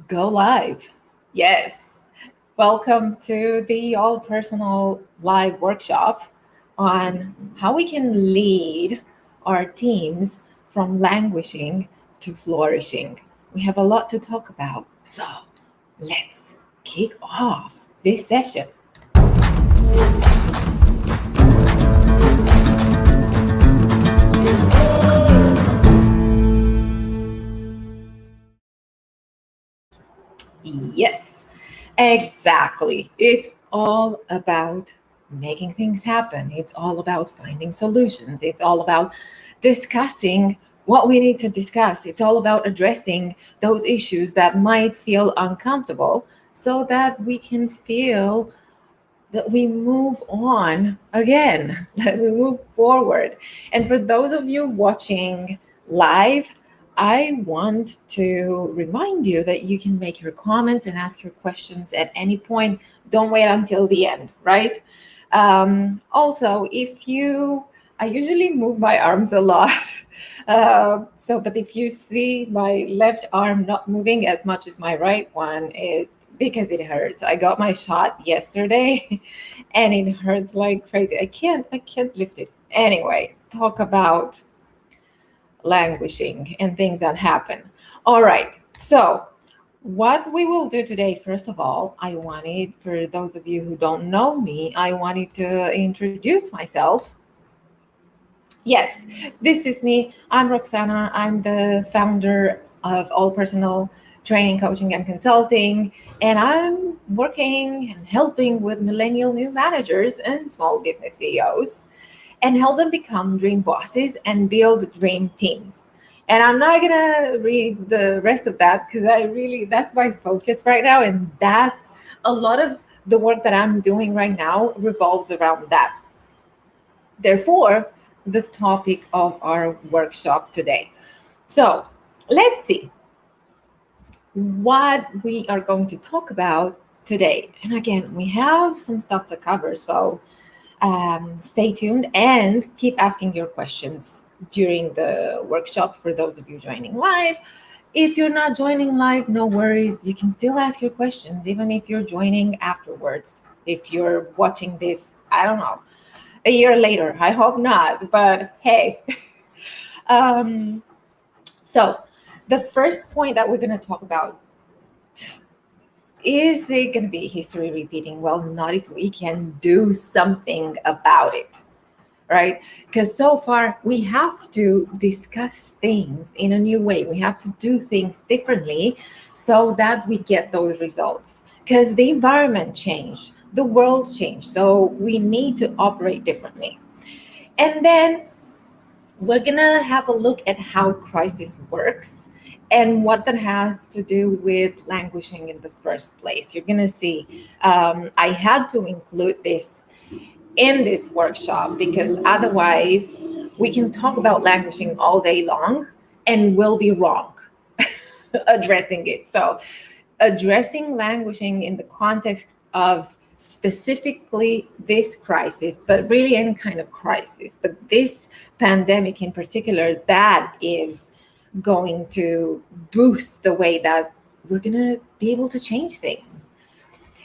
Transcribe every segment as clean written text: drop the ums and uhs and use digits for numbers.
Go live. Yes. Welcome to the All Personal Live workshop on how we can lead our teams from languishing to flourishing. We have a lot to talk about. So let's kick off this session. Yes, exactly. It's all about making things happen. It's all about finding solutions. It's all about discussing what we need to discuss. It's all about addressing those issues that might feel uncomfortable so that we can feel that we move on again, that we move forward. And for those of you watching live, I want to remind you that you can make your comments and ask your questions at any point. Don't wait until the end, right? Also, I usually move my arms a lot. But if you see my left arm not moving as much as my right one, it's because it hurts. I got my shot yesterday and it hurts like crazy. I can't lift it. Anyway, talk about languishing and things that happen. All right. So, what we will do today, first of all, for those of you who don't know me, I wanted to introduce myself. Yes, this is me. I'm Roxana. I'm the founder of All Personal Training, Coaching, and Consulting. And I'm working and helping with millennial new managers and small business CEOs and help them become dream bosses and build dream teams. And I'm not going to read the rest of that because that's my focus right now. And that's a lot of the work that I'm doing right now revolves around that. Therefore, the topic of our workshop today. So let's see what we are going to talk about today. And again, we have some stuff to cover. So stay tuned and keep asking your questions during the workshop for those of you joining live. If you're not joining live, no worries. You can still ask your questions, even if you're joining afterwards. If you're watching this, I don't know, a year later. I hope not, but hey. um, so, the first point that we're going to talk about, is it going to be history repeating? Well, not if we can do something about it, right? Because so far we have to discuss things in a new way. We have to do things differently so that we get those results. Because the environment changed, the world changed, so we need to operate differently. And then we're going to have a look at how crisis works and what that has to do with languishing in the first place. You're going to see, I had to include this in this workshop because otherwise we can talk about languishing all day long and we'll be wrong addressing it. So, addressing languishing in the context of specifically this crisis, but really any kind of crisis, but this pandemic in particular, that is going to boost the way that we're going to be able to change things.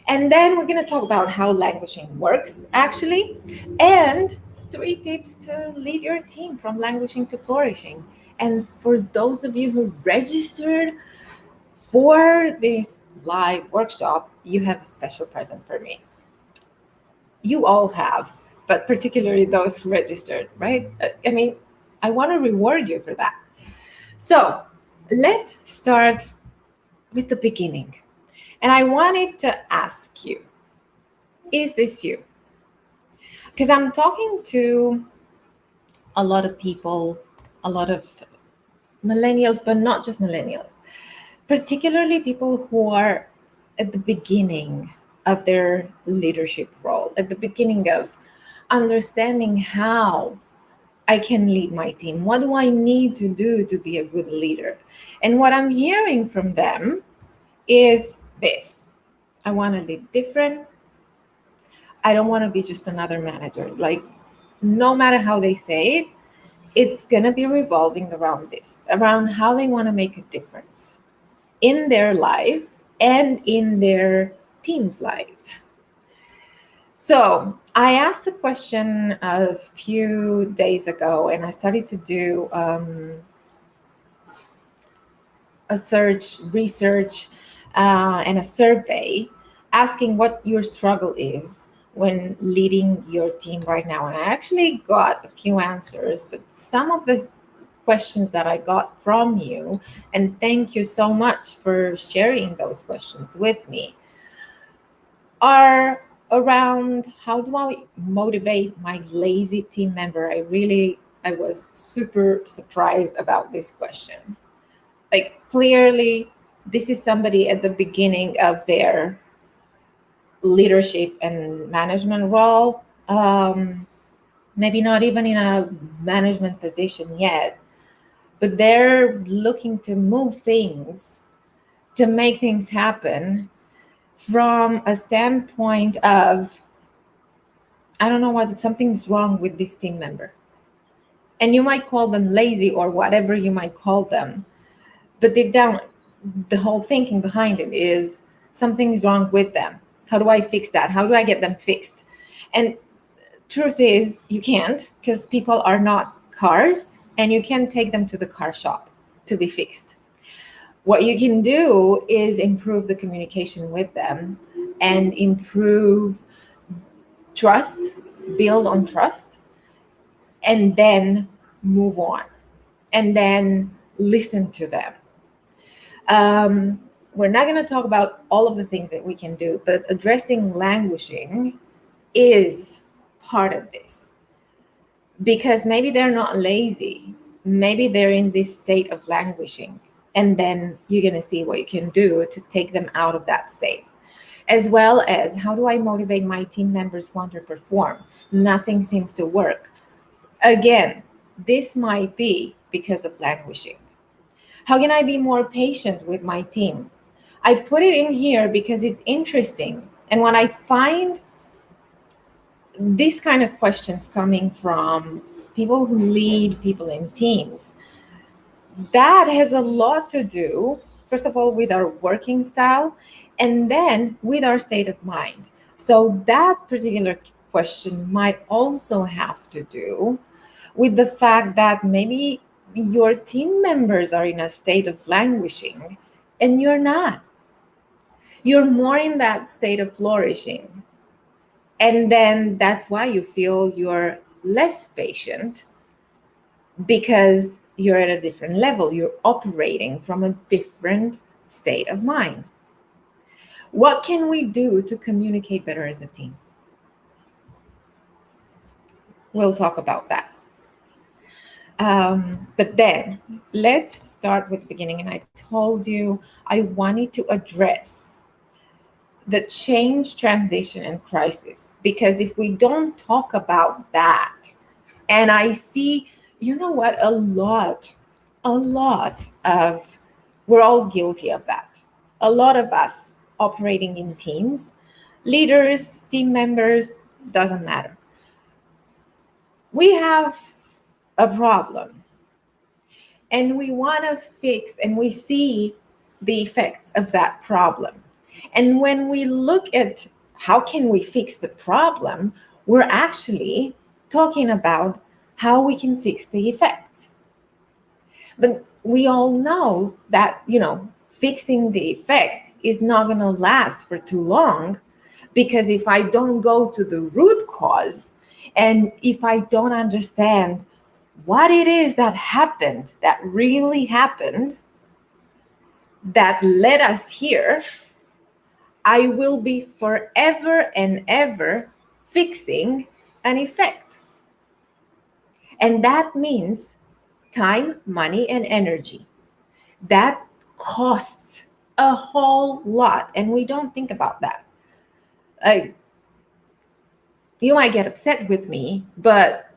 And then we're going to talk about how languishing works, actually, and 3 tips to lead your team from languishing to flourishing. And for those of you who registered for this live workshop, you have a special present for me. You all have, but particularly those who registered, right? I mean, I want to reward you for that. So let's start with the beginning. And I wanted to ask you, is this you? Because I'm talking to a lot of people, a lot of millennials, but not just millennials, particularly people who are at the beginning of their leadership role, at the beginning of understanding how I can lead my team. What do I need to do to be a good leader? And what I'm hearing from them is this: I want to lead different. I don't want to be just another manager. Like, no matter how they say it, it's going to be revolving around this, around how they want to make a difference in their lives and in their team's lives. So I asked a question a few days ago, and I started to do a research, and a survey asking what your struggle is when leading your team right now. And I actually got a few answers, but some of the questions that I got from you, and thank you so much for sharing those questions with me, are around how do I motivate my lazy team member. I was super surprised about this question. Like, clearly, this is somebody at the beginning of their leadership and management role, maybe not even in a management position yet, but they're looking to move things, to make things happen from a standpoint of, I don't know what, something's wrong with this team member. And you might call them lazy or whatever you might call them, but deep down, the whole thinking behind it is something's wrong with them. How do I fix that? How do I get them fixed? And truth is, you can't, because people are not cars, and you can't take them to the car shop to be fixed. What you can do is improve the communication with them and improve trust, build on trust, and then move on, and then listen to them. We're not going to talk about all of the things that we can do, but addressing languishing is part of this, because maybe they're not lazy, maybe they're in this state of languishing, and then you're going to see what you can do to take them out of that state. As well as, how do I motivate my team members who underperform? Nothing seems to work. Again, this might be because of languishing. How can I be more patient with my team? I put it in here because it's interesting. And when I find these kind of questions coming from people who lead people in teams, that has a lot to do, first of all, with our working style, and then with our state of mind. So that particular question might also have to do with the fact that maybe your team members are in a state of languishing and you're not. You're more in that state of flourishing. And then that's why you feel you're less patient, because you're at a different level. You're operating from a different state of mind. What can we do to communicate better as a team? We'll talk about that. But then let's start with the beginning. And I told you I wanted to address the change, transition, and crisis, because if we don't talk about that, and I see, you know what, a lot of, we're all guilty of that. A lot of us operating in teams, leaders, team members, doesn't matter. We have a problem and we want to fix, and we see the effects of that problem. And when we look at how can we fix the problem, we're actually talking about how we can fix the effects. But we all know that, fixing the effects is not going to last for too long, because if I don't go to the root cause, and if I don't understand what it is that happened, that really happened, that led us here, I will be forever and ever fixing an effect. And that means time, money, and energy. That costs a whole lot, and we don't think about that. You might get upset with me, but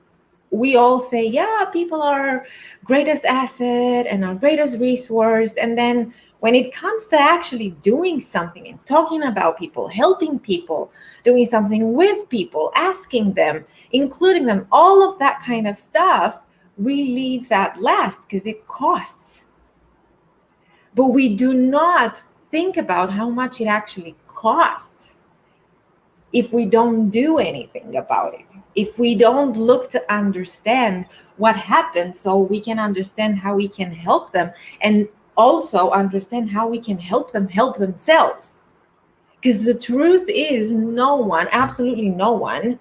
we all say, yeah, people are our greatest asset and our greatest resource. And then when it comes to actually doing something and talking about people, helping people, doing something with people, asking them, including them, all of that kind of stuff, we leave that last because it costs. But we do not think about how much it actually costs if we don't do anything about it, if we don't look to understand what happened so we can understand how we can help them, and also understand how we can help them help themselves. Because the truth is, no one, absolutely no one,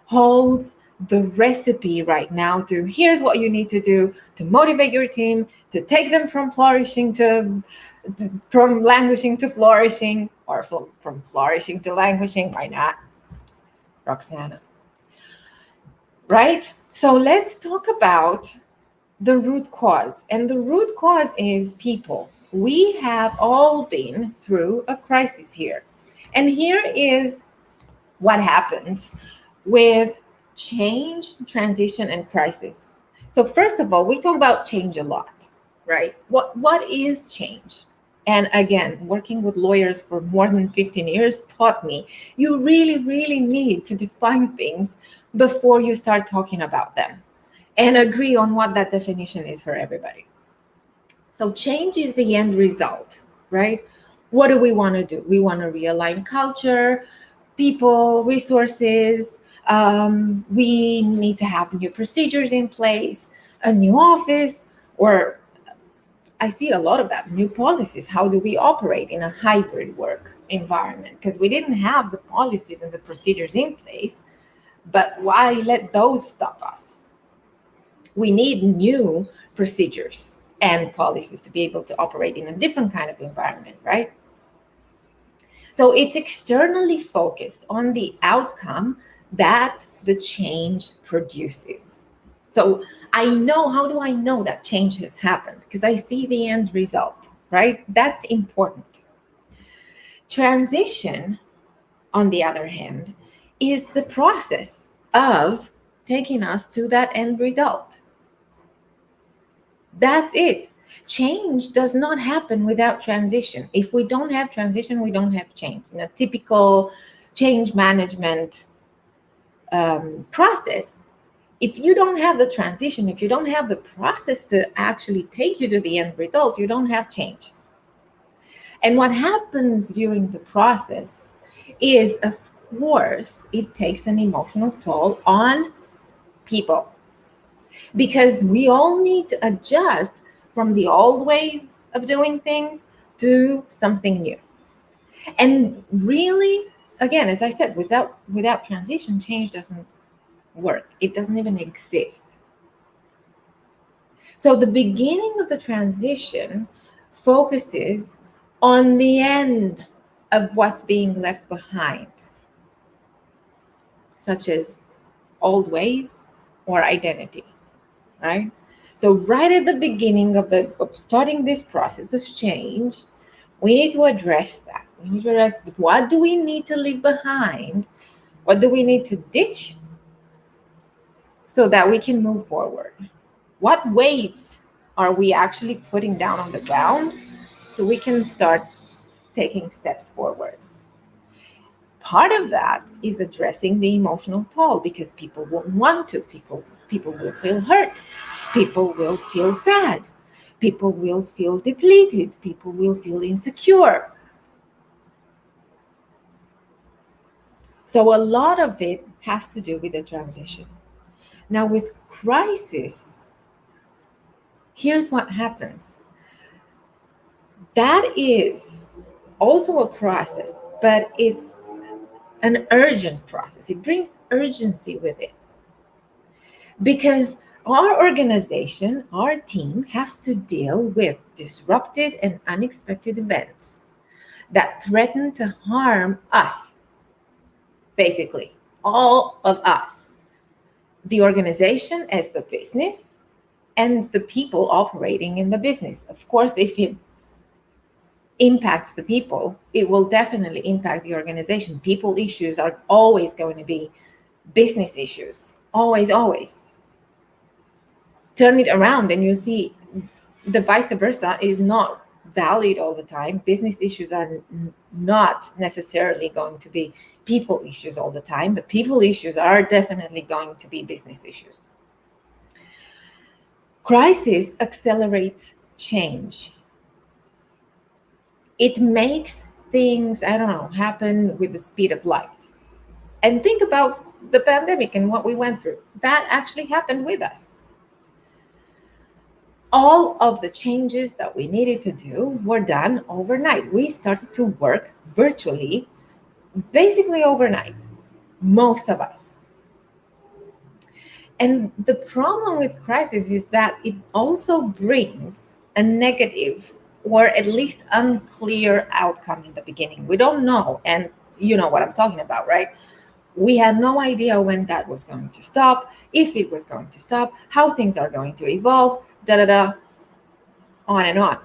holds the recipe right now to here's what you need to do to motivate your team, to take them from flourishing to from languishing to flourishing, or from flourishing to languishing. Why not, Roxana? Right? So let's talk about the root cause. And the root cause is people. We have all been through a crisis here. And here is what happens with change, transition, and crisis. So first of all, we talk about change a lot, right? What is change? And again, working with lawyers for more than 15 years taught me you really, really need to define things before you start talking about them and agree on what that definition is for everybody. So change is the end result, right? What do we want to do? We want to realign culture, people, resources. We need to have new procedures in place, a new office, or I see a lot of that, new policies. How do we operate in a hybrid work environment? Because we didn't have the policies and the procedures in place, but why let those stop us? We need new procedures and policies to be able to operate in a different kind of environment, right? So it's externally focused on the outcome that the change produces. So I know, how do I know that change has happened? Because I see the end result, right? That's important. Transition, on the other hand, is the process of taking us to that end result. That's it. Change does not happen without transition. If we don't have transition, we don't have change. In a typical change management process, if you don't have the transition, if you don't have the process to actually take you to the end result, you don't have change. And what happens during the process is, of course, it takes an emotional toll on people, because we all need to adjust from the old ways of doing things to something new. And really, again, as I said, without transition, change doesn't work. It doesn't even exist. So the beginning of the transition focuses on the end of what's being left behind, such as old ways or identity, right? So right at the beginning of starting this process of change, we need to address that. We need to address, what do we need to leave behind? What do we need to ditch so that we can move forward? What weights are we actually putting down on the ground so we can start taking steps forward? Part of that is addressing the emotional toll, because people won't want to. People will feel hurt. People will feel sad. People will feel depleted. People will feel insecure. So a lot of it has to do with the transition. Now, with crisis, here's what happens. That is also a process, but it's an urgent process. It brings urgency with it, because our organization, our team, has to deal with disrupted and unexpected events that threaten to harm us, basically, all of us, the organization as the business, and the people operating in the business. Of course, if it impacts the people, it will definitely impact the organization. People issues are always going to be business issues. Always, always. Turn it around and you see the vice versa is not valid all the time. Business issues are not necessarily going to be people issues all the time, but people issues are definitely going to be business issues. Crisis accelerates change. It makes things, I don't know, happen with the speed of light. And think about the pandemic and what we went through. That actually happened with us. All of the changes that we needed to do were done overnight. We started to work virtually basically overnight, most of us. And the problem with crisis is that it also brings a negative or at least unclear outcome in the beginning. We don't know. And you know what I'm talking about, right? We had no idea when that was going to stop, if it was going to stop, how things are going to evolve, da da da, on and on.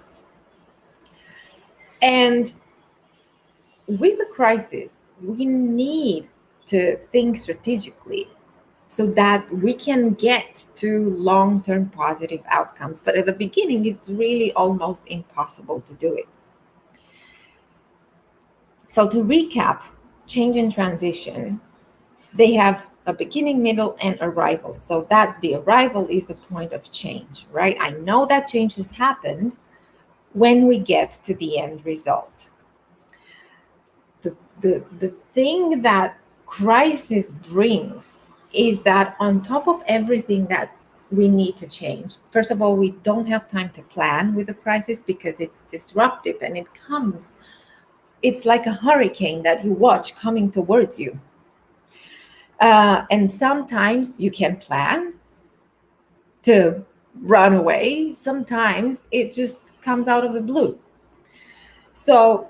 And with a crisis, we need to think strategically so that we can get to long-term positive outcomes. But at the beginning, it's really almost impossible to do it. So to recap, change and transition, they have a beginning, middle, and arrival. So that the arrival is the point of change, right? I know that change has happened when we get to the end result. The thing that crisis brings is that on top of everything that we need to change, first of all, we don't have time to plan with a crisis because it's disruptive and it comes, it's like a hurricane that you watch coming towards you. And sometimes you can plan to run away, sometimes it just comes out of the blue. So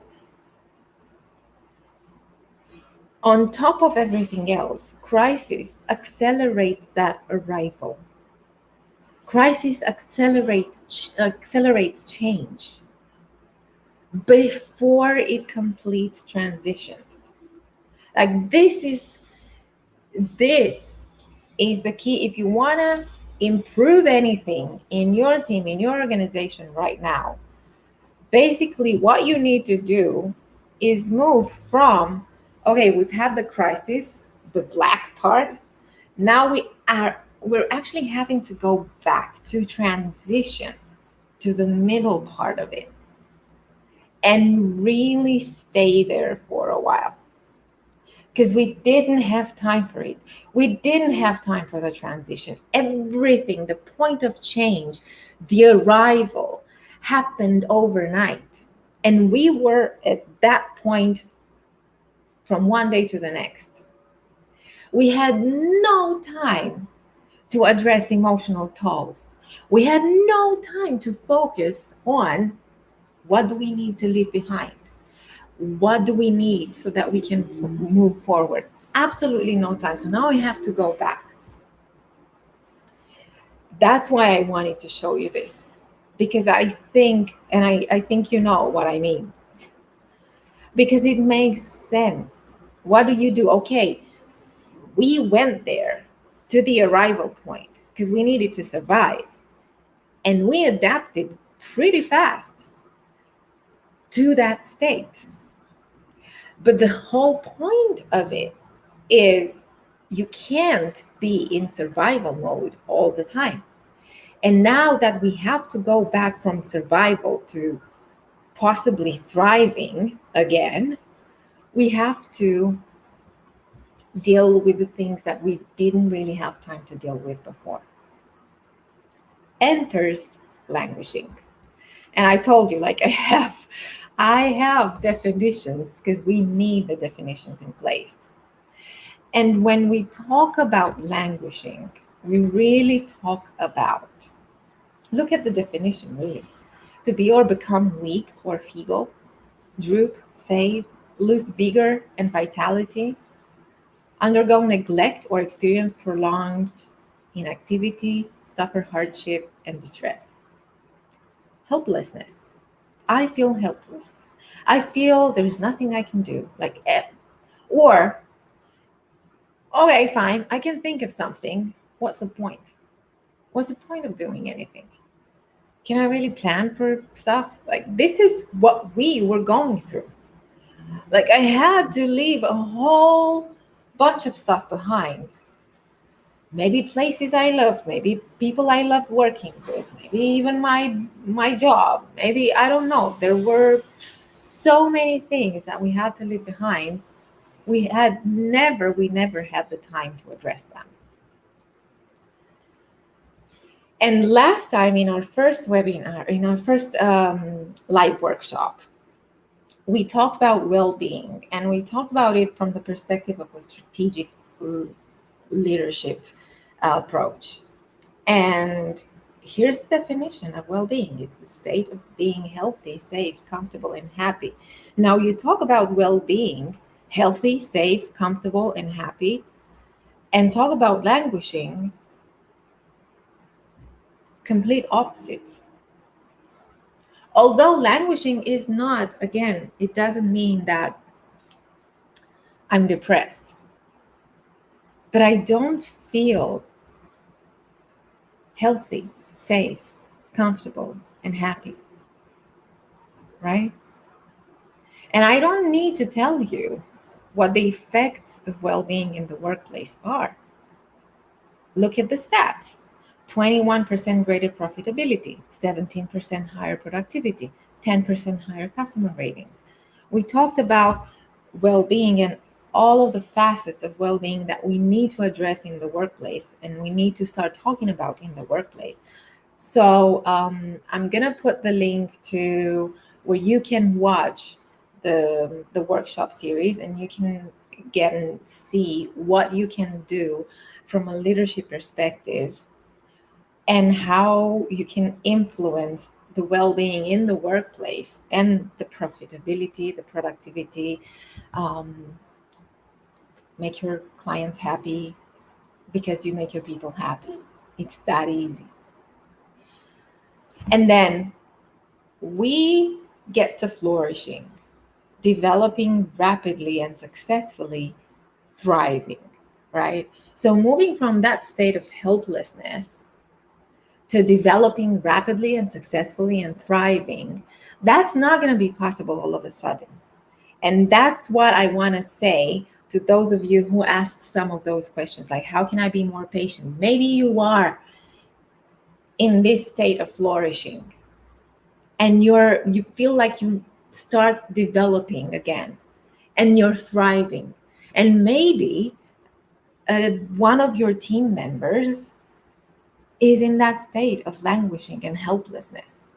on top of everything else, crisis accelerates that arrival. Crisis accelerates change before it completes transitions. Like this is the key. If you want to improve anything in your team, in your organization right now, basically what you need to do is move from, okay, we've had the crisis, the black part. Now we're actually having to go back to transition to the middle part of it and really stay there for a while. Because we didn't have time for it. We didn't have time for the transition. Everything, the point of change, the arrival happened overnight. And we were at that point from one day to the next. We had no time to address emotional tolls. We had no time to focus on what do we need to leave behind? What do we need so that we can move forward? Absolutely no time. So now we have to go back. That's why I wanted to show you this, because I think, and I think you know what I mean, because it makes sense. What do you do? Okay, we went there to the arrival point because we needed to survive, and we adapted pretty fast to that state. But the whole point of it is you can't be in survival mode all the time. And now that we have to go back from survival to possibly thriving again, we have to deal with the things that we didn't really have time to deal with before. Enters languishing. And I told you, like I have definitions because we need the definitions in place. And when we talk about languishing, we really talk about, look at the definition really, to be or become weak or feeble, droop, fade, lose vigor and vitality, undergo neglect or experience prolonged inactivity, suffer hardship and distress. Helplessness. I feel helpless. I feel there's nothing I can do. Or, okay, fine, I can think of something. What's the point? What's the point of doing anything? Can I really plan for stuff? Like, this is what we were going through. Like, I had to leave a whole bunch of stuff behind. Maybe places I loved, maybe people I loved working with, maybe even my job. Maybe, I don't know. There were So many things that we had to leave behind. We never had the time to address them. And last time in our first webinar, in our first live workshop, we talked about well-being, and we talked about it from the perspective of a strategic leadership approach. And here's the definition of well-being: it's the state of being healthy, safe, comfortable, and happy. Now, you talk about well-being, healthy, safe, comfortable, and happy, and talk about languishing, complete opposites. Although languishing is not, again, it doesn't mean that I'm depressed, but I don't feel healthy, safe, comfortable, and happy, right? And I don't need to tell you what the effects of well-being in the workplace are. Look at the stats: 21% greater profitability, 17% higher productivity, 10% higher customer ratings. We talked about well-being and all of the facets of well-being that we need to address in the workplace and we need to start talking about in the workplace. So I'm gonna put the link to where you can watch the workshop series, and you can get and see what you can do from a leadership perspective and how you can influence the well-being in the workplace and the profitability, the productivity, um, make your clients happy because you make your people happy. It's that easy. And then we get to flourishing, developing rapidly and successfully, thriving, right? So moving from that state of helplessness to developing rapidly and successfully and thriving, that's not going to be possible all of a sudden. And that's what I want to say to those of you who asked some of those questions, like, how can I be more patient? Maybe you are in this state of flourishing and you feel like you start developing again and you're thriving. And maybe one of your team members is in that state of languishing and helplessness.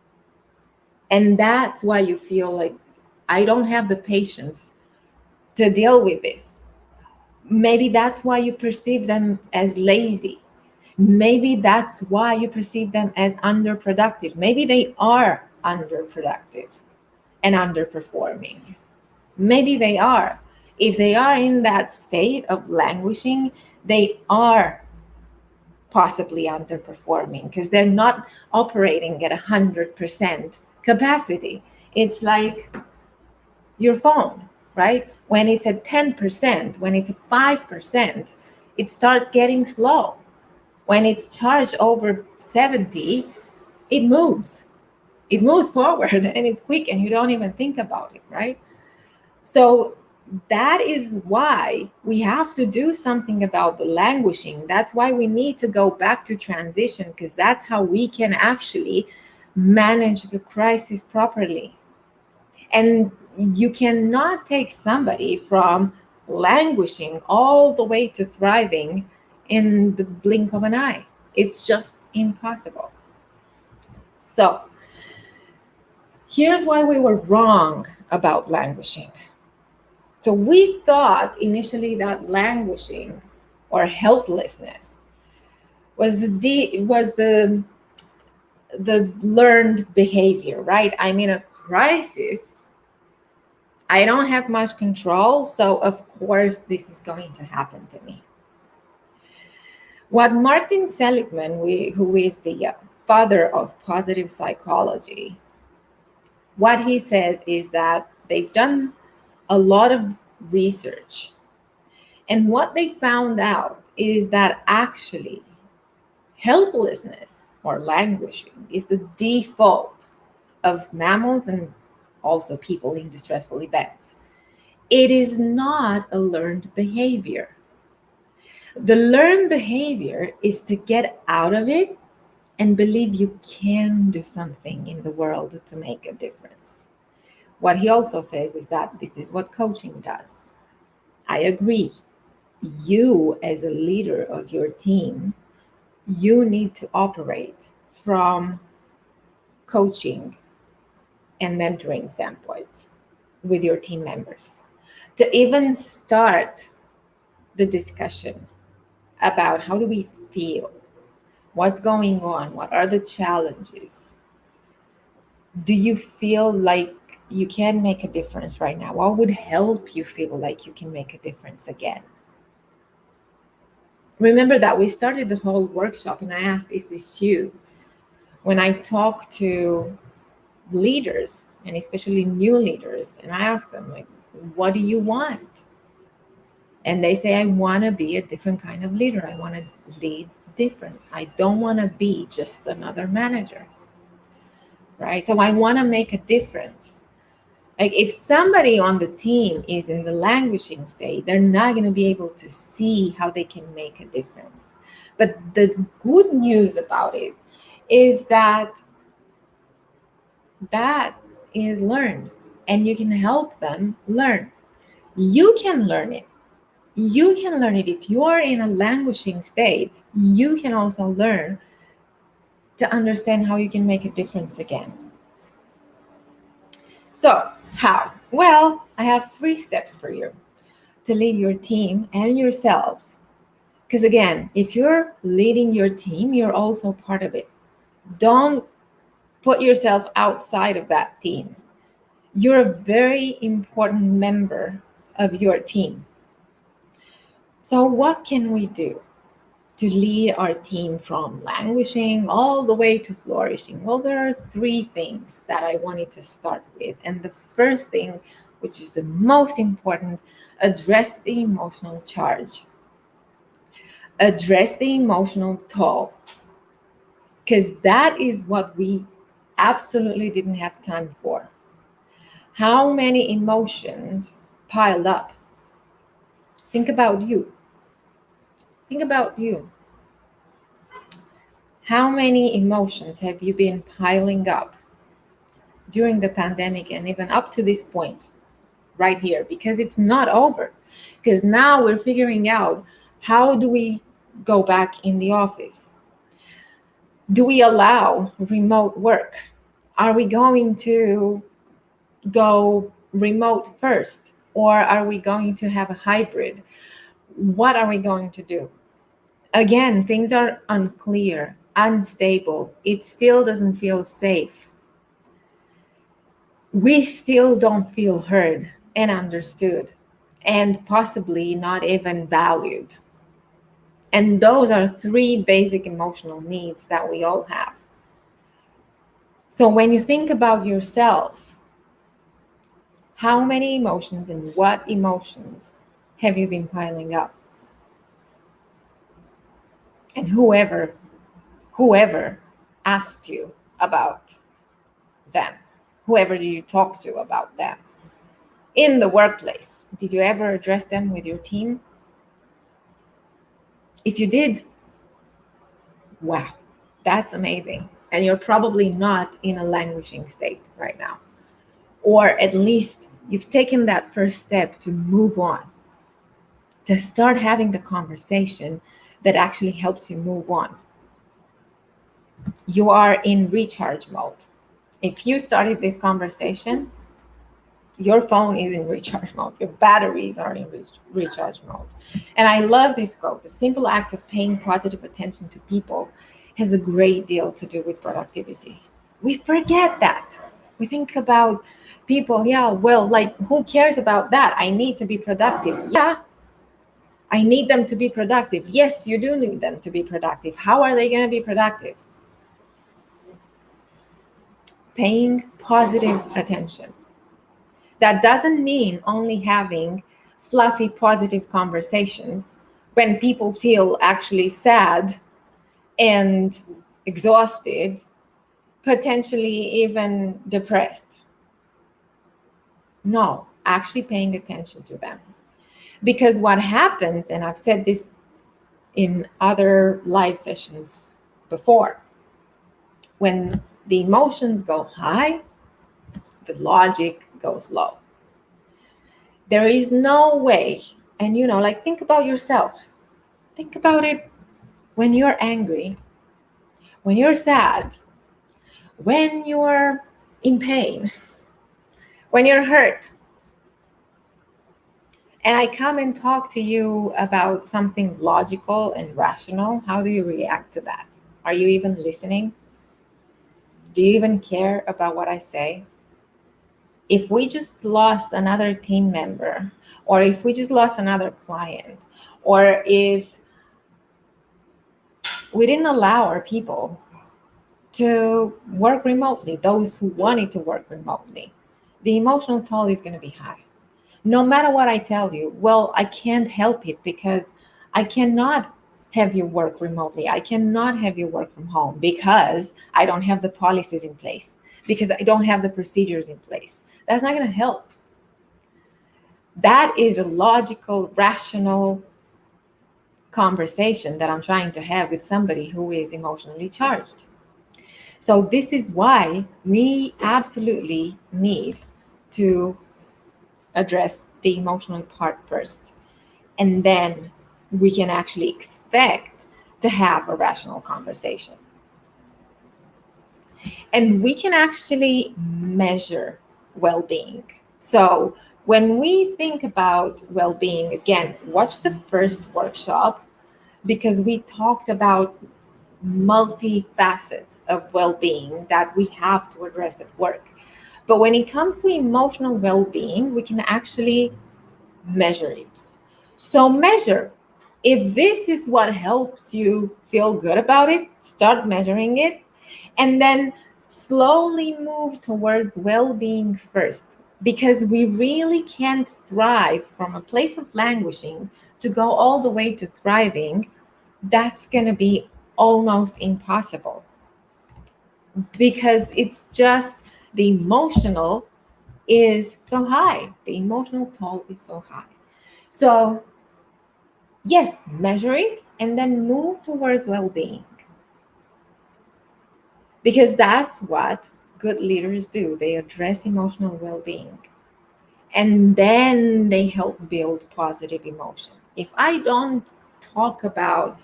And that's why you feel like, I don't have the patience to deal with this. Maybe that's why you perceive them as lazy. Maybe that's why you perceive them as underproductive. Maybe they are underproductive and underperforming. Maybe they are. If they are in that state of languishing, they are possibly underperforming because they're not operating at 100% capacity. It's like your phone, right? When it's at 10%, when it's at 5%, it starts getting slow. When it's charged over 70, it moves. It moves forward and it's quick and you don't even think about it, right? So that is why we have to do something about the languishing. That's why we need to go back to transition, because that's how we can actually manage the crisis properly. And you cannot take somebody from languishing all the way to thriving in the blink of an eye. It's just impossible. So here's why we were wrong about languishing. So we thought initially that languishing or helplessness was the learned behavior, right? I'm in a crisis. I don't have much control, so of course this is going to happen to me. What Martin Seligman, who is the father of positive psychology, what he says is that they've done a lot of research. And what they found out is that actually helplessness or languishing is the default of mammals and also people in distressful events. It is not a learned behavior. The learned behavior is to get out of it and believe you can do something in the world to make a difference. What he also says is that this is what coaching does. I agree. You, as a leader of your team, you need to operate from coaching and mentoring standpoint with your team members to even start the discussion about how do we feel, what's going on, what are the challenges, do you feel like you can make a difference right now, what would help you feel like you can make a difference again. Remember that we started the whole workshop and I asked, is this you? When I talk to leaders and especially new leaders, and I ask them, like, what do you want? And they say, I want to be a different kind of leader. I want to lead different. I don't want to be just another manager, right? So I want to make a difference. Like if somebody on the team is in the languishing state, they're not going to be able to see how they can make a difference. But the good news about it is that that is learned and you can help them learn. You can learn it. You can learn it. If you are in a languishing state, you can also learn to understand how you can make a difference again. So, how? Well, I have 3 steps for you to lead your team and yourself. Because again, if you're leading your team, you're also part of it. Don't put yourself outside of that team. You're a very important member of your team. So, what can we do to lead our team from languishing all the way to flourishing? Well, there are 3 things that I wanted to start with. And the first thing, which is the most important, address the emotional charge. Address the emotional toll. Because that is what we absolutely didn't have time for. How many emotions piled up? Think about you. Think about you. How many emotions have you been piling up during the pandemic and even up to this point right here? Because it's not over. Because now we're figuring out, how do we go back in the office? Do we allow remote work? Are we going to go remote first? Or are we going to have a hybrid? What are we going to do? Again, things are unclear, unstable. It still doesn't feel safe. We still don't feel heard and understood, and possibly not even valued. And those are 3 basic emotional needs that we all have. So when you think about yourself, how many emotions and what emotions have you been piling up? And whoever asked you about them, whoever did you talk to about them? In the workplace, did you ever address them with your team? If you did, wow, that's amazing. And you're probably not in a languishing state right now. Or at least you've taken that first step to move on, to start having the conversation that actually helps you move on. You are in recharge mode. If you started this conversation, your phone is in recharge mode. Your batteries are in recharge mode. And I love this quote. The simple act of paying positive attention to people has a great deal to do with productivity. We forget that. We think about people, yeah, well, like, who cares about that? I need to be productive. Yeah, I need them to be productive. Yes, you do need them to be productive. How are they going to be productive? Paying positive attention. That doesn't mean only having fluffy, positive conversations when people feel actually sad and exhausted, potentially even depressed. No, actually paying attention to them. Because what happens, and I've said this in other live sessions before, when the emotions go high, the logic goes low. There is no way. And like, think about yourself. Think about it when you're angry, when you're sad, when you're in pain, when you're hurt, and I come and talk to you about something logical and rational. How do you react to that? Are you even listening? Do you even care about what I say? If we just lost another team member, or if we just lost another client, or if we didn't allow our people to work remotely, those who wanted to work remotely, the emotional toll is going to be high. No matter what I tell you, well, I can't help it because I cannot have you work remotely. I cannot have you work from home because I don't have the policies in place, because I don't have the procedures in place. That's not going to help. That is a logical, rational conversation that I'm trying to have with somebody who is emotionally charged. So this is why we absolutely need to address the emotional part first. And then we can actually expect to have a rational conversation. And we can actually measure well-being. So when we think about well-being, again, watch the first workshop, because we talked about multifacets of well-being that we have to address at work. But when it comes to emotional well-being, we can actually measure it. So measure. If this is what helps you feel good about it, start measuring it, and then slowly move towards well-being first, because we really can't thrive from a place of languishing to go all the way to thriving. That's going to be almost impossible, because it's just the emotional is so high. The emotional toll is so high. So yes, measure it and then move towards well-being, because that's what good leaders do. They address emotional well-being, and then they help build positive emotion. If I don't talk about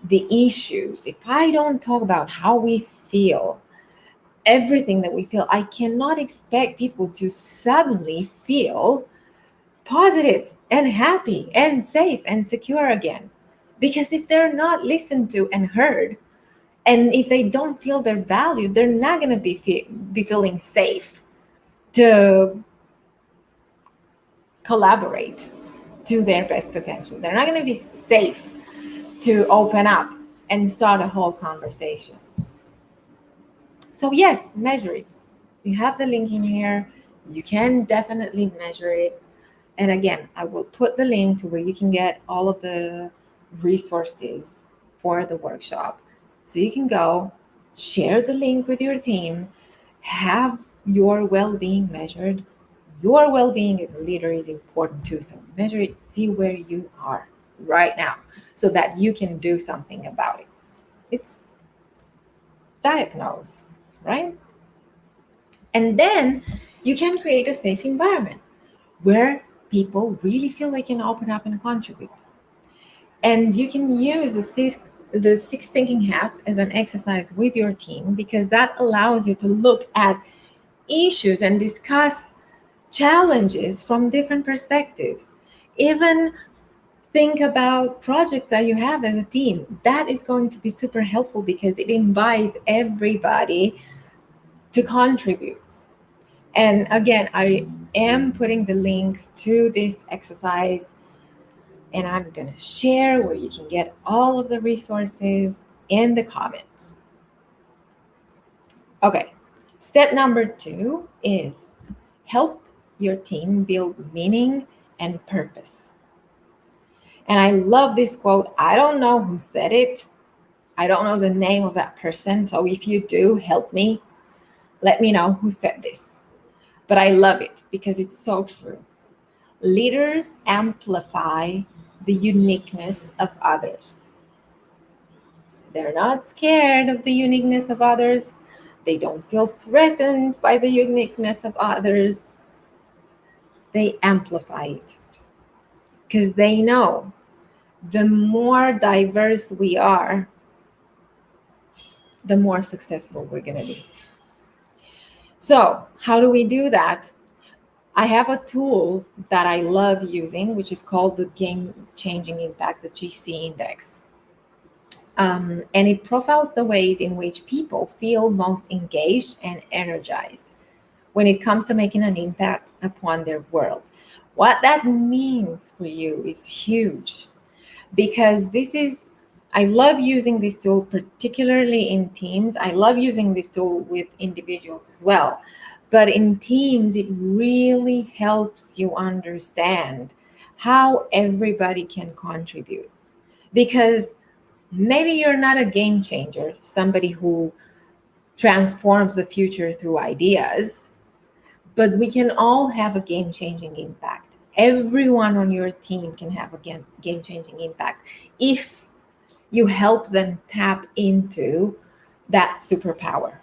the issues, if I don't talk about how we feel, everything that we feel, I cannot expect people to suddenly feel positive and happy and safe and secure again. Because if they're not listened to and heard, and if they don't feel they're valued, they're not going to be feeling safe to collaborate to their best potential. They're not going to be safe to open up and start a whole conversation. So yes, measure it. You have the link in here. You can definitely measure it. And again, I will put the link to where you can get all of the resources for the workshop. So you can go, share the link with your team, have your well-being measured. Your well-being as a leader is important too. So measure it, see where you are right now so that you can do something about it. It's diagnose, right? And then you can create a safe environment where people really feel they can open up and contribute. And you can use the six thinking hats as an exercise with your team, because that allows you to look at issues and discuss challenges from different perspectives. Even think about projects that you have as a team. That is going to be super helpful because it invites everybody to contribute. And again, I am putting the link to this exercise, and I'm going to share where you can get all of the resources in the comments. Okay, step number 2 is help your team build meaning and purpose. And I love this quote. I don't know who said it. I don't know the name of that person. So if you do, help me. Let me know who said this. But I love it because it's so true. Leaders amplify the uniqueness of others. They're not scared of the uniqueness of others. They don't feel threatened by the uniqueness of others. They amplify it because they know the more diverse we are, the more successful we're going to be. So, how do we do that? I have a tool that I love using, which is called the Game Changing Impact, the GC Index. And it profiles the ways in which people feel most engaged and energized when it comes to making an impact upon their world. What that means for you is huge, because I love using this tool, particularly in teams. I love using this tool with individuals as well. But in teams, it really helps you understand how everybody can contribute. Because maybe you're not a game changer, somebody who transforms the future through ideas, but we can all have a game changing impact. Everyone on your team can have a game changing impact if you help them tap into that superpower.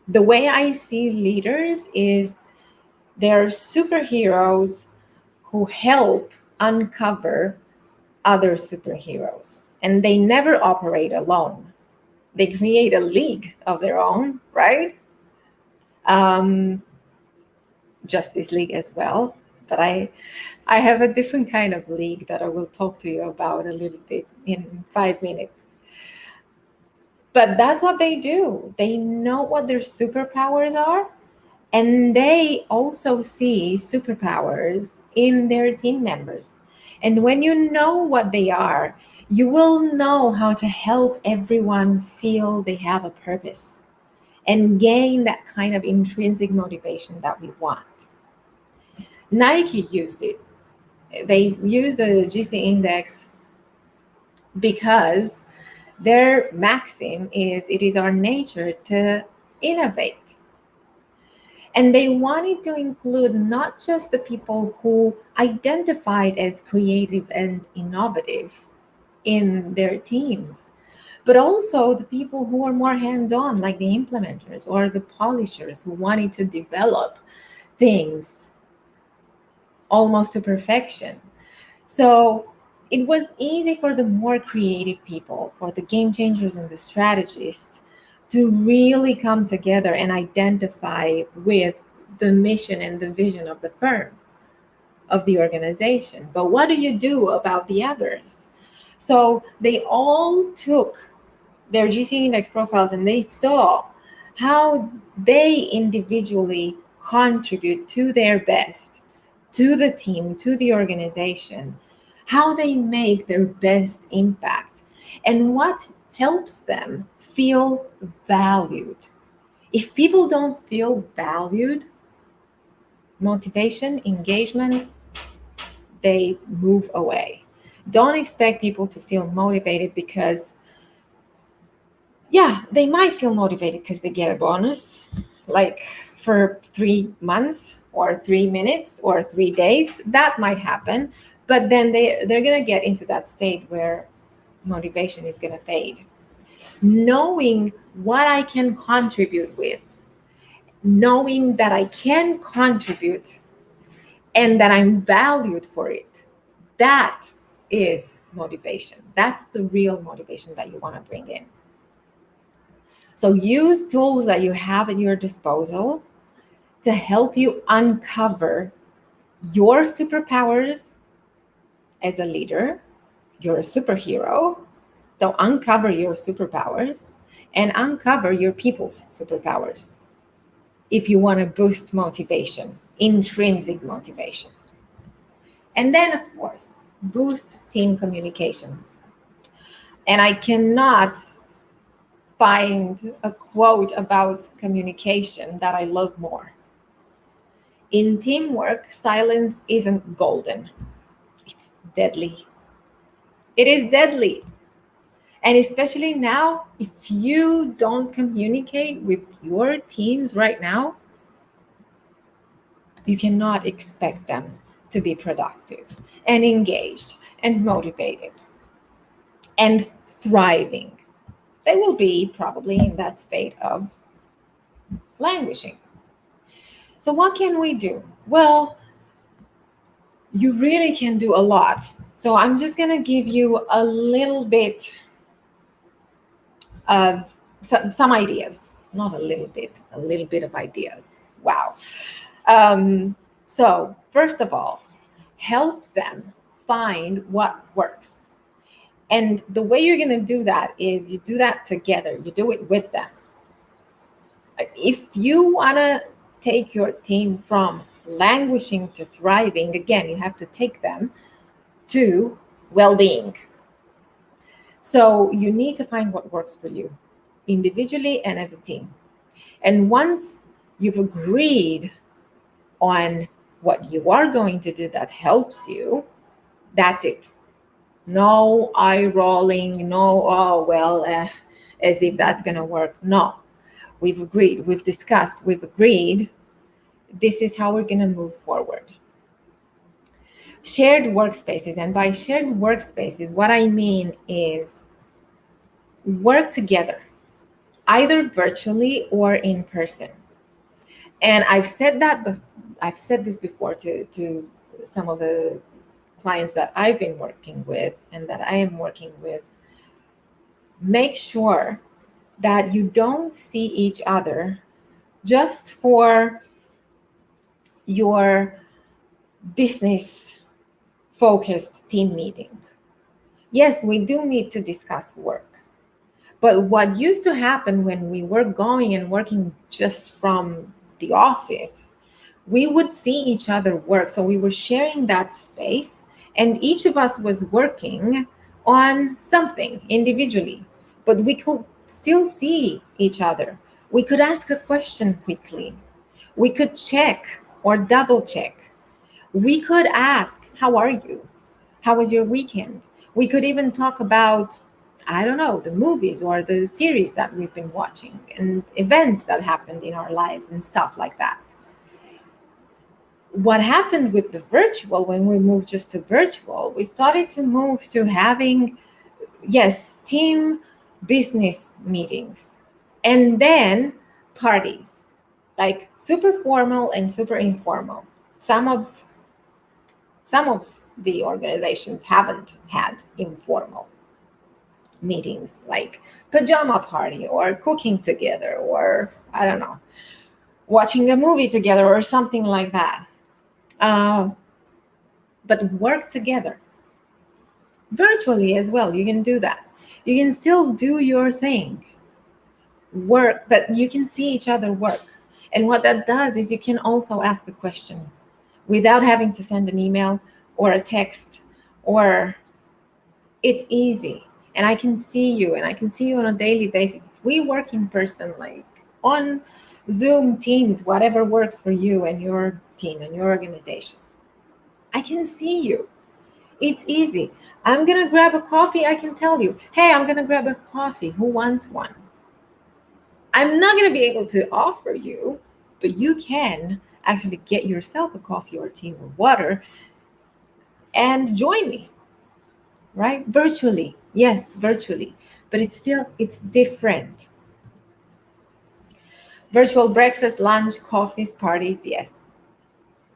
The way I see leaders is they're superheroes who help uncover other superheroes, and they never operate alone. They create a league of their own, right? Um, Justice League as well. But I have a different kind of league that I will talk to you about a little bit in 5 minutes. But that's what they do. They know what their superpowers are, and they also see superpowers in their team members. And when you know what they are, you will know how to help everyone feel they have a purpose and gain that kind of intrinsic motivation that we want. Nike used it. They used the GC index because their maxim is it is our nature to innovate. And they wanted to include not just the people who identified as creative and innovative in their teams, but also the people who are more hands-on, like the implementers or the polishers who wanted to develop things almost to perfection. So it was easy for the more creative people, for the game changers and the strategists, to really come together and identify with the mission and the vision of the firm, of the organization. But what do you do about the others? So they all took their GC index profiles and they saw how they individually contribute to their best, to the team, to the organization, how they make their best impact, and what helps them feel valued. If people don't feel valued, motivation, engagement, they move away. Don't expect people to feel motivated because, yeah, they might feel motivated because they get a bonus, like for 3 months or 3 minutes or 3 days. That might happen. But then they're going to get into that state where motivation is going to fade. Knowing what I can contribute with, knowing that I can contribute and that I'm valued for it, that is motivation. That's the real motivation that you want to bring in. So use tools that you have at your disposal to help you uncover your superpowers as a leader. You're a superhero. So uncover your superpowers and uncover your people's superpowers if you want to boost motivation, intrinsic motivation. And then, of course, boost team communication. And I cannot find a quote about communication that I love more. In teamwork, silence isn't golden. It's deadly. It is deadly. And especially now, if you don't communicate with your teams right now, you cannot expect them to be productive and engaged and motivated and thriving. They will be probably in that state of languishing. So, what can we do? Well, you really can do a lot. So, I'm just going to give you a little bit of some ideas. Not a little bit of ideas. Wow. So, first of all, help them find what works. And the way you're going to do that is you do that together, you do it with them. If you want to take your team from languishing to thriving, again, you have to take them to well being. So you need to find what works for you individually and as a team. And once you've agreed on what you are going to do that helps you, that's it. No eye rolling, no, oh, well, as if that's going to work. No, we've agreed, we've discussed, we've agreed. This is how we're going to move forward. Shared workspaces. And by shared workspaces, what I mean is work together, either virtually or in person. And I've said this before to some of the clients that I've been working with and that I am working with. Make sure that you don't see each other just for your business focused team meeting. Yes, we do meet to discuss work. But what used to happen when we were going and working just from the office, we would see each other work. So we were sharing that space, and each of us was working on something individually, but we could still see each other. We could ask a question quickly. We could check or double check. We could ask, how are you? How was your weekend? We could even talk about, I don't know, the movies or the series that we've been watching and events that happened in our lives and stuff like that. What happened with the virtual, when we moved just to virtual, we started to move to having, yes, team business meetings and then parties, like super formal and super informal. Some of the organizations haven't had informal meetings, like pajama party or cooking together or, I don't know, watching a movie together or something like that. But work together virtually as well. You can do that. You can still do your thing, work, but you can see each other work. And what that does is you can also ask a question without having to send an email or a text, or it's easy. And I can see you, and I can see you on a daily basis. If we work in person, like on Zoom, Teams, whatever works for you and your team and your organization, I can see you. It's easy. I'm going to grab a coffee. I can tell you, hey, I'm going to grab a coffee. Who wants one? I'm not going to be able to offer you, but you can actually get yourself a coffee or tea or water and join me, right? Virtually. Yes, virtually. But it's different. Virtual breakfast, lunch, coffees, parties, yes.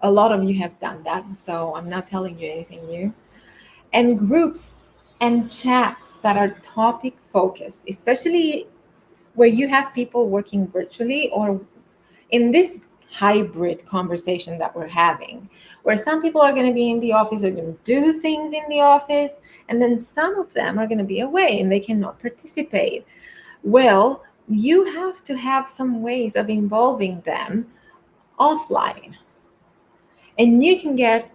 A lot of you have done that, so I'm not telling you anything new. And groups and chats that are topic focused, especially where you have people working virtually or in this hybrid conversation that we're having, where some people are going to be in the office, are going to do things in the office, and then some of them are going to be away and they cannot participate. Well, you have to have some ways of involving them offline. And you can get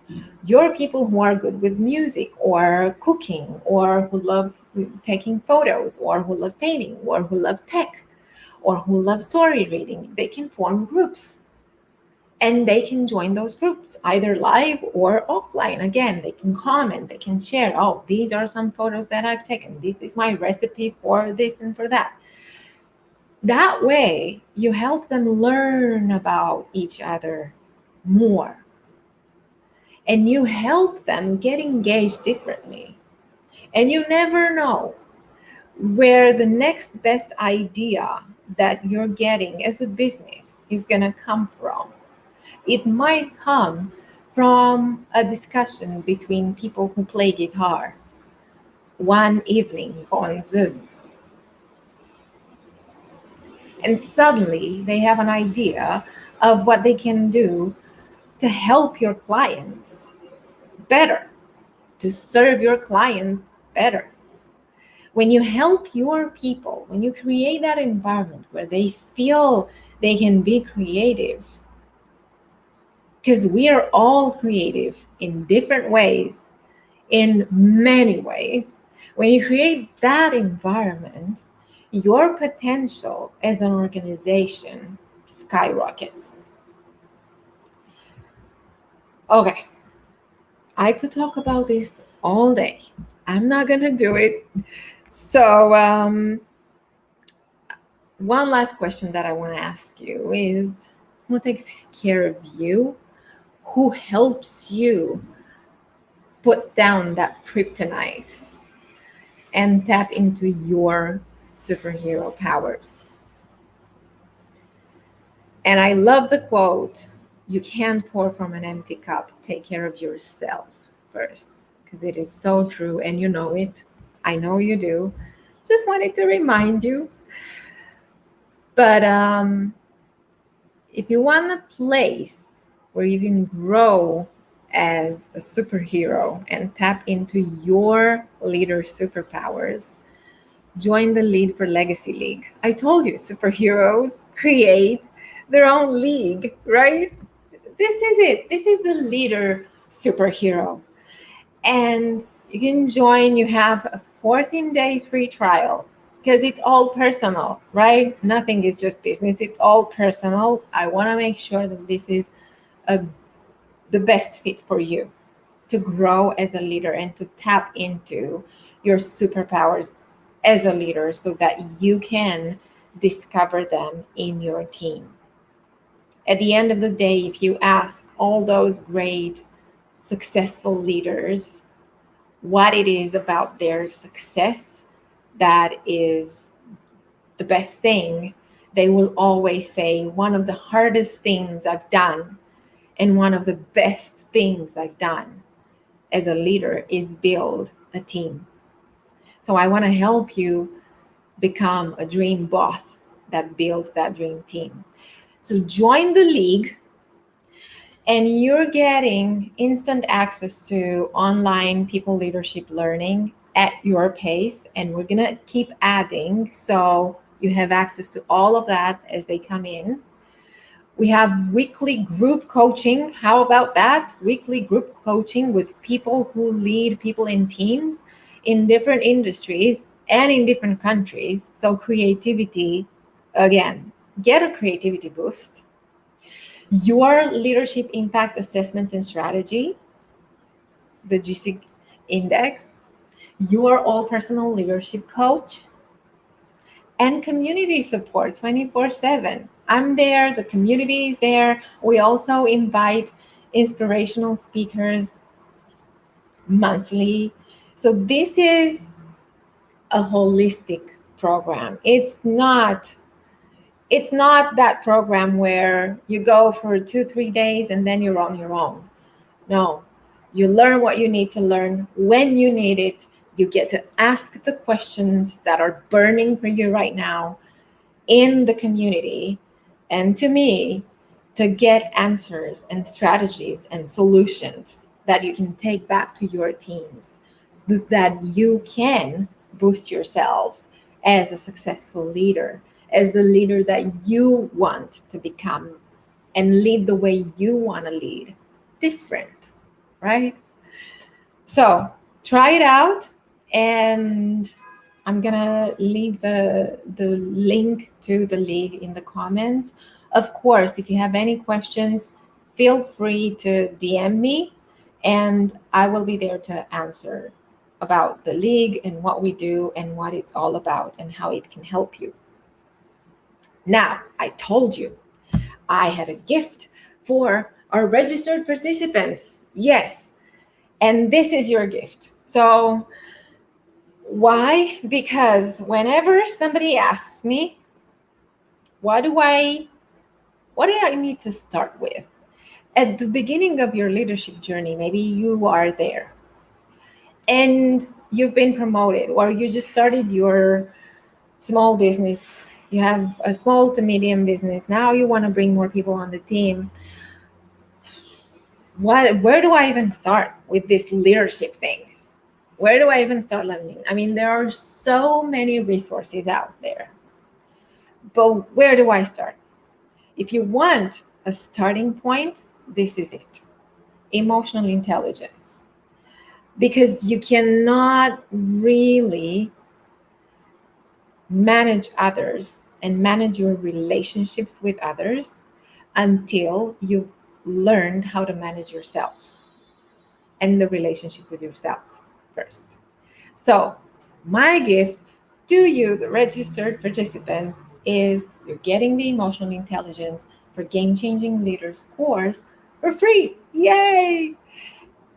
your people who are good with music or cooking or who love taking photos or who love painting or who love tech or who love story reading. They can form groups and they can join those groups either live or offline. Again, they can comment, they can share, oh, these are some photos that I've taken. This is my recipe for this and for that. That way, you help them learn about each other more. And you help them get engaged differently. And you never know where the next best idea that you're getting as a business is going to come from? It might come from a discussion between people who play guitar one evening on Zoom. And suddenly they have an idea of what they can do to help your clients better, to serve your clients better. When you help your people, when you create that environment where they feel they can be creative, because we are all creative in different ways, in many ways. When you create that environment, your potential as an organization skyrockets. Okay, I could talk about this all day. I'm not going to do it. So, one last question that I want to ask you is, who takes care of you? Who helps you put down that kryptonite and tap into your superhero powers? And I love the quote, you can't pour from an empty cup. Take care of yourself first, because it is so true and you know it. I know you do. Just wanted to remind you. But if you want a place where you can grow as a superhero and tap into your leader superpowers, join the Lead for Legacy League. I told you, superheroes create their own league, right? This is it. This is the leader superhero. And you can join, you have a 14-day free trial because it's all personal, right? Nothing is just business, it's all personal. I want to make sure that this is the best fit for you to grow as a leader and to tap into your superpowers as a leader so that you can discover them in your team. At the end of the day, if you ask all those great, successful leaders what it is about their success that is the best thing, they will always say, one of the hardest things I've done and one of the best things I've done as a leader is build a team. So I want to help you become a dream boss that builds that dream team. So join the league, and you're getting instant access to online people leadership learning at your pace. And we're going to keep adding. So you have access to all of that as they come in. We have weekly group coaching. How about that? Weekly group coaching with people who lead people in teams in different industries and in different countries. So creativity, again, get a creativity boost. Your leadership impact assessment and strategy, the GC index, your all personal leadership coach, and community support 24/7. I'm there, the community is there. We also invite inspirational speakers monthly. So this is a holistic program. It's not that program where you go for 2-3 days and then you're on your own. No, you learn what you need to learn when you need it. You get to ask the questions that are burning for you right now in the community, and to me, to get answers and strategies and solutions that you can take back to your teams so that you can boost yourself as a successful leader, as the leader that you want to become, and lead the way you want to lead. Different, right? So try it out, and I'm gonna leave the link to the league in the comments. Of course, if you have any questions, feel free to DM me, and I will be there to answer about the league and what we do and what it's all about and how it can help you. Now, I told you I had a gift for our registered participants. Yes, and this is your gift. So why? Because whenever somebody asks me, What do I need to start with? At the beginning of your leadership journey, maybe you are there and you've been promoted, or you just started your small business. You have a small to medium business. Now you want to bring more people on the team. Where do I even start with this leadership thing? Where do I even start learning? I mean, there are so many resources out there, but where do I start? If you want a starting point, this is it: emotional intelligence. Because you cannot really manage others and manage your relationships with others until you've learned how to manage yourself and the relationship with yourself first. So, my gift to you, the registered participants, is you're getting the emotional intelligence for game changing leaders course for free. Yay!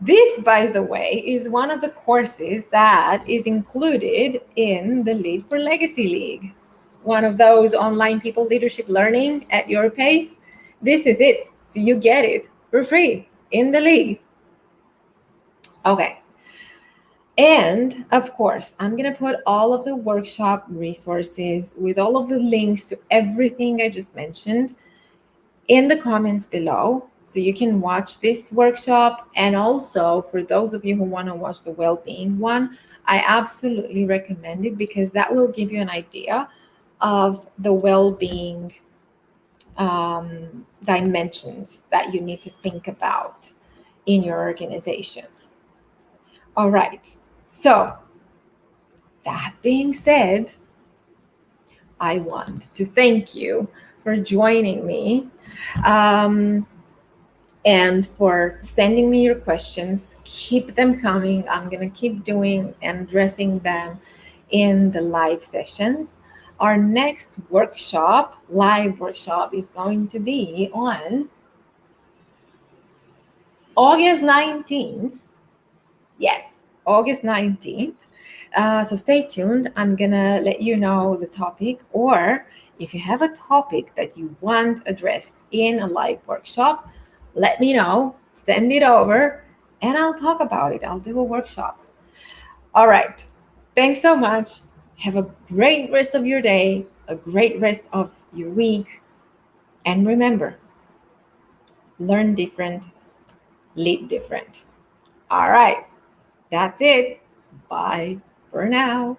This, by the way, is one of the courses that is included in the Lead for Legacy League, one of those online people leadership learning at your pace. This is it. So you get it for free in the league. Okay. And of course, I'm going to put all of the workshop resources with all of the links to everything I just mentioned in the comments below. So you can watch this workshop. And also, for those of you who want to watch the well-being one, I absolutely recommend it, because that will give you an idea of the well-being dimensions that you need to think about in your organization. All right. So that being said, I want to thank you for joining me. And for sending me your questions. Keep them coming. I'm going to keep doing and addressing them in the live sessions. Our next workshop, live workshop, is going to be on August 19th. Yes, August 19th. So stay tuned. I'm going to let you know the topic, or if you have a topic that you want addressed in a live workshop, let me know, send it over, and I'll talk about it. I'll do a workshop. All right. Thanks so much. Have a great rest of your day, a great rest of your week. And remember, learn different, lead different. All right. That's it. Bye for now.